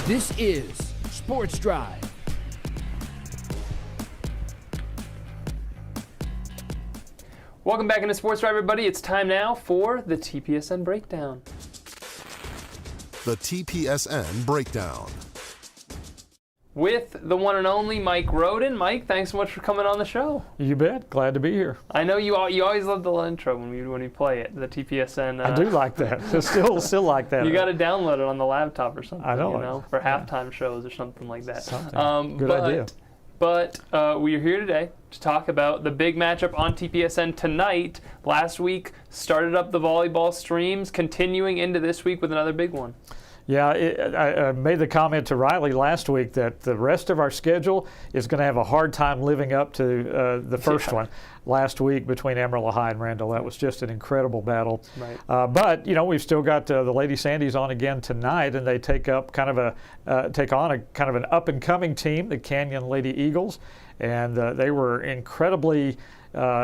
This is Sports Drive. Welcome back into Sports Drive, everybody. It's time now for the TPSN Breakdown. The TPSN Breakdown. With the one and only Mike Roden. Mike, thanks so much for coming on the show. You bet. Glad to be here. I know you always love the intro when we play it, the TPSN. I do like that. Still like that. You got to download it on the laptop or something. I know. You know, for halftime shows or something like that. Good idea. But we are here today to talk about the big matchup on TPSN tonight. Last week started up the volleyball streams, continuing into this week with another big one. Yeah, I made the comment to Riley last week that the rest of our schedule is going to have a hard time living up to the first one last week between Amarillo High and Randall. That was just an incredible battle. Right. But, you know, we've still got the Lady Sandys on again tonight, and they take on a kind of an up-and-coming team, the Canyon Lady Eagles. And they were incredibly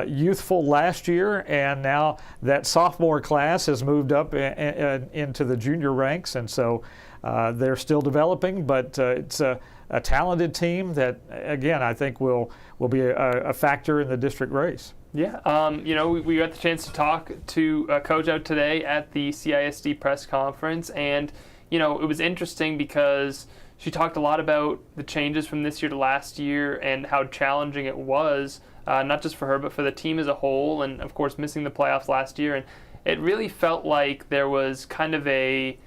youthful last year, and now that sophomore class has moved up into the junior ranks, and so they're still developing, but it's a talented team that, again, I think will be a factor in the district race. Yeah, you know, we got the chance to talk to Coach out today at the CISD press conference, and, you know, it was interesting because she talked a lot about the changes from this year to last year and how challenging it was, not just for her, but for the team as a whole, and of course missing the playoffs last year. And it really felt like there was kind of a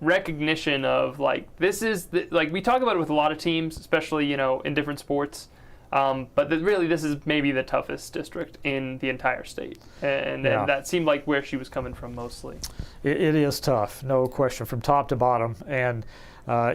recognition of, like, this is like we talk about it with a lot of teams, especially, you know, in different sports. But really, this is maybe the toughest district in the entire state, and that seemed like where she was coming from mostly. It is tough, no question, from top to bottom, and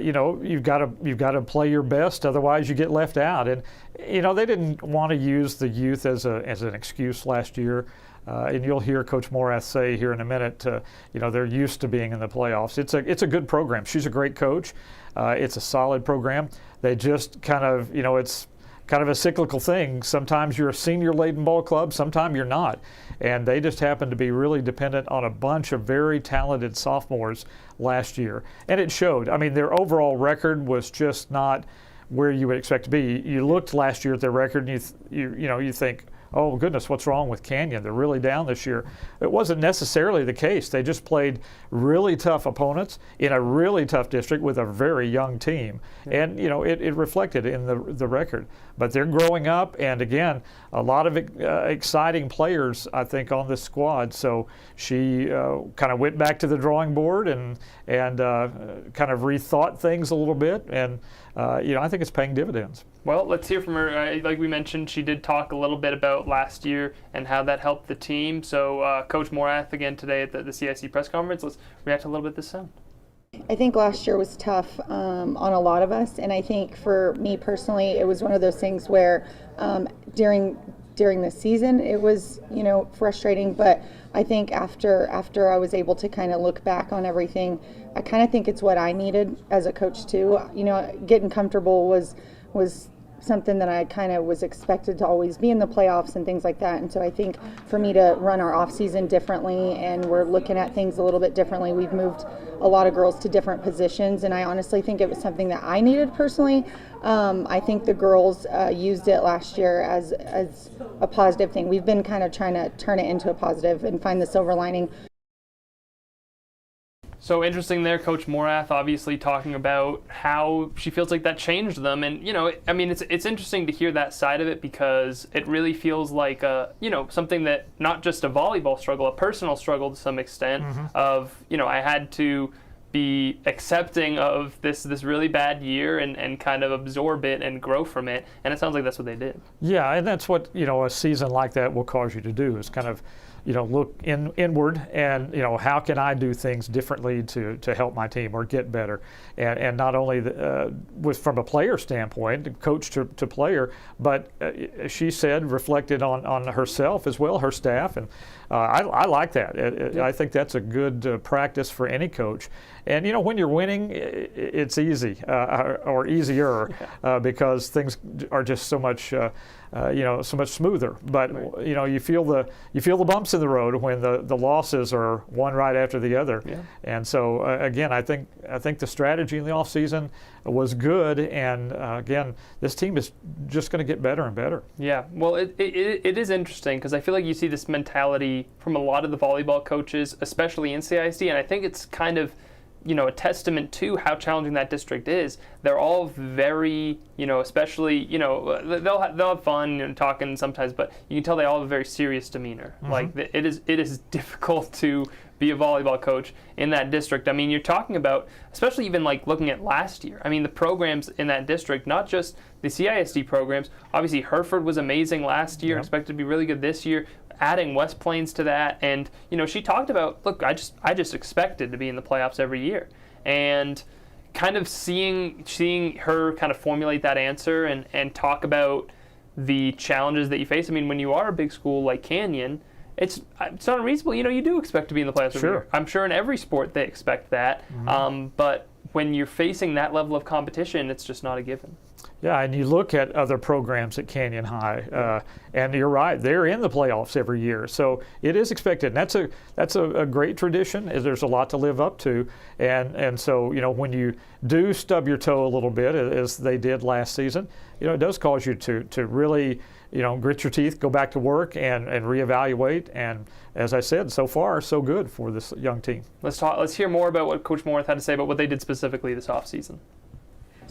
you know, you've got to play your best, otherwise you get left out. And you know, they didn't want to use the youth as an excuse last year. And you'll hear Coach Morath say here in a minute, you know, they're used to being in the playoffs. It's a good program. She's a great coach. It's a solid program. They just kind of, you know, it's kind of a cyclical thing. Sometimes you're a senior laden ball club, sometimes you're not. And they just happen to be really dependent on a bunch of very talented sophomores last year. And it showed. I mean, their overall record was just not where you would expect to be. You looked last year at their record and you think, oh goodness, what's wrong with Canyon? They're really down this year. It wasn't necessarily the case. They just played really tough opponents in a really tough district with a very young team. Yeah. And, you know, it reflected in the record. But they're growing up, and again, a lot of exciting players, I think, on this squad. So she kind of went back to the drawing board and kind of rethought things a little bit. And, you know, I think it's paying dividends. Well, let's hear from her. Like we mentioned, she did talk a little bit about last year and how that helped the team. So Coach Morath again today at the CIC press conference. Let's react a little bit this sound. I think last year was tough on a lot of us, and I think for me personally, it was one of those things where during the season it was, you know, frustrating. But I think after I was able to kind of look back on everything, I kind of think it's what I needed as a coach too. You know, getting comfortable was something that I kind of was expected to always be in the playoffs and things like that. And so I think for me to run our off season differently, and we're looking at things a little bit differently. We've moved a lot of girls to different positions, and I honestly think it was something that I needed personally. I think the girls used it last year as a positive thing. We've been kind of trying to turn it into a positive and find the silver lining. So interesting there, Coach Morath obviously talking about how she feels like that changed them. And, you know, I mean, it's interesting to hear that side of it, because it really feels like, you know, something that not just a volleyball struggle, a personal struggle to some extent of, you know, I had to be accepting of this really bad year and kind of absorb it and grow from it. And it sounds like that's what they did. Yeah, and that's what, you know, a season like that will cause you to do, is kind of, you know, look inward and, you know, how can I do things differently to help my team or get better? And not only from a player standpoint, coach to player, but she said reflected on herself as well, her staff, and I like that. I think that's a good practice for any coach. And when you're winning, it's easy or easier because things are just so much so much smoother. But you feel the bumps in the road when the losses are one right after the other. Yeah. And so again, I think the strategy in the off season was good. And again, this team is just going to get better and better. Yeah. Well, it is interesting because I feel like you see this mentality from a lot of the volleyball coaches, especially in CISD, and I think it's kind of a testament to how challenging that district is. They're all very, especially, they'll have fun and talking sometimes, but you can tell they all have a very serious demeanor. Mm-hmm. Like it is difficult to be a volleyball coach in that district. I mean, you're talking about, especially even like looking at last year. I mean, the programs in that district, not just the CISD programs. Obviously, Hereford was amazing last year, expected to be really good this year. Adding West Plains to that, and she talked about, look, I just expected to be in the playoffs every year, and kind of seeing her kind of formulate that answer and talk about the challenges that you face. I mean, when you are a big school like Canyon, it's not unreasonable. You do expect to be in the playoffs every year. I'm sure in every sport they expect that, but when you're facing that level of competition, it's just not a given. Yeah, and you look at other programs at Canyon High, and you're right, they're in the playoffs every year. So it is expected, and that's a great tradition. There's a lot to live up to, and so when you do stub your toe a little bit, as they did last season, it does cause you to really grit your teeth, go back to work, and reevaluate. And as I said, so far so good for this young team. Let's hear more about what Coach Morath had to say about what they did specifically this offseason.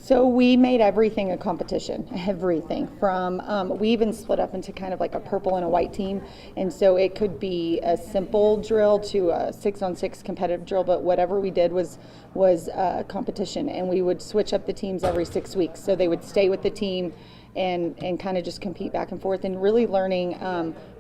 So we made everything a competition, everything from, we even split up into kind of like a purple and a white team. And so it could be a simple drill to a 6-on-6 competitive drill, but whatever we did was competition. And we would switch up the teams every 6 weeks. So they would stay with the team and kind of just compete back and forth, and really learning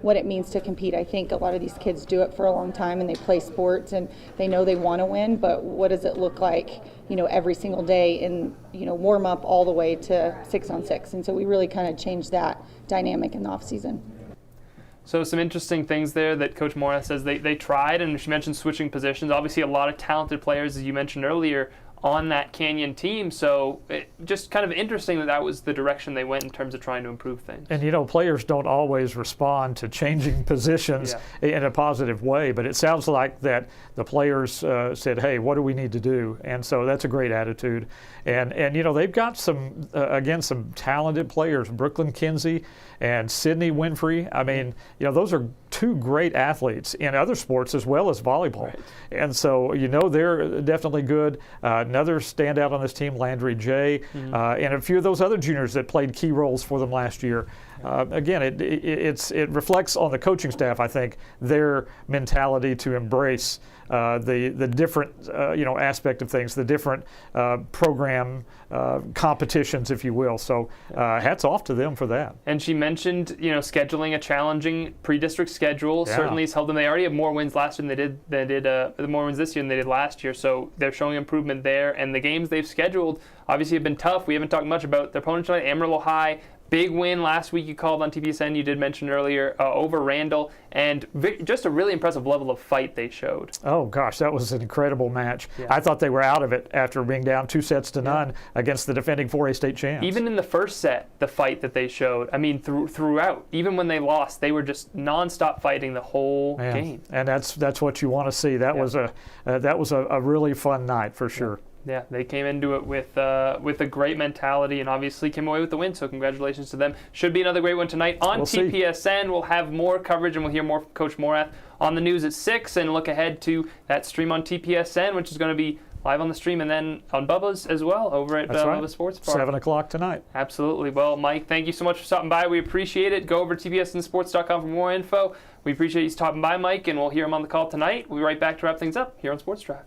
what it means to compete. I think a lot of these kids do it for a long time and they play sports and they know they want to win, but what does it look like, every single day and, warm up all the way to 6-on-6. And so we really kind of changed that dynamic in the off season. So some interesting things there that Coach Morath says they tried, and she mentioned switching positions. Obviously a lot of talented players, as you mentioned earlier, on that Canyon team, so just kind of interesting that was the direction they went in terms of trying to improve things. And players don't always respond to changing positions in a positive way, but it sounds like that the players said, hey, what do we need to do? And so that's a great attitude. And they've got some talented players, Brooklyn Kinsey and Sydney Winfrey. I mean, those are two great athletes in other sports as well as volleyball. Right. And so, they're definitely good. Another standout on this team, Landry J, and a few of those other juniors that played key roles for them last year. Again, it reflects on the coaching staff, I think, their mentality to embrace the different aspect of things, the different program competitions, if you will. So hats off to them for that. And she mentioned scheduling a challenging pre-district schedule certainly has helped them. They already have more wins last year than they did more wins this year than they did last year. So they're showing improvement there. And the games they've scheduled obviously have been tough. We haven't talked much about their opponents tonight. Amarillo High. Big win last week you called on TPSN, you did mention earlier, over Randall, and just a really impressive level of fight they showed. Oh gosh, that was an incredible match. Yeah. I thought they were out of it after being down 2-0 against the defending 4A state champs. Even in the first set, the fight that they showed, I mean throughout, even when they lost, they were just nonstop fighting the whole game. And that's what you want to see. That was a really fun night for sure. Yeah, they came into it with a great mentality and obviously came away with the win, so congratulations to them. Should be another great one tonight on TPSN. We'll have more coverage and we'll hear more from Coach Morath on the news at 6 and look ahead to that stream on TPSN, which is going to be live on the stream and then on Bubba's as well over at Bubba's Sports Bar. 7 o'clock tonight. Absolutely. Well, Mike, thank you so much for stopping by. We appreciate it. Go over to tpsnsports.com for more info. We appreciate you stopping by, Mike, and we'll hear him on the call tonight. We'll be right back to wrap things up here on Sports Drive.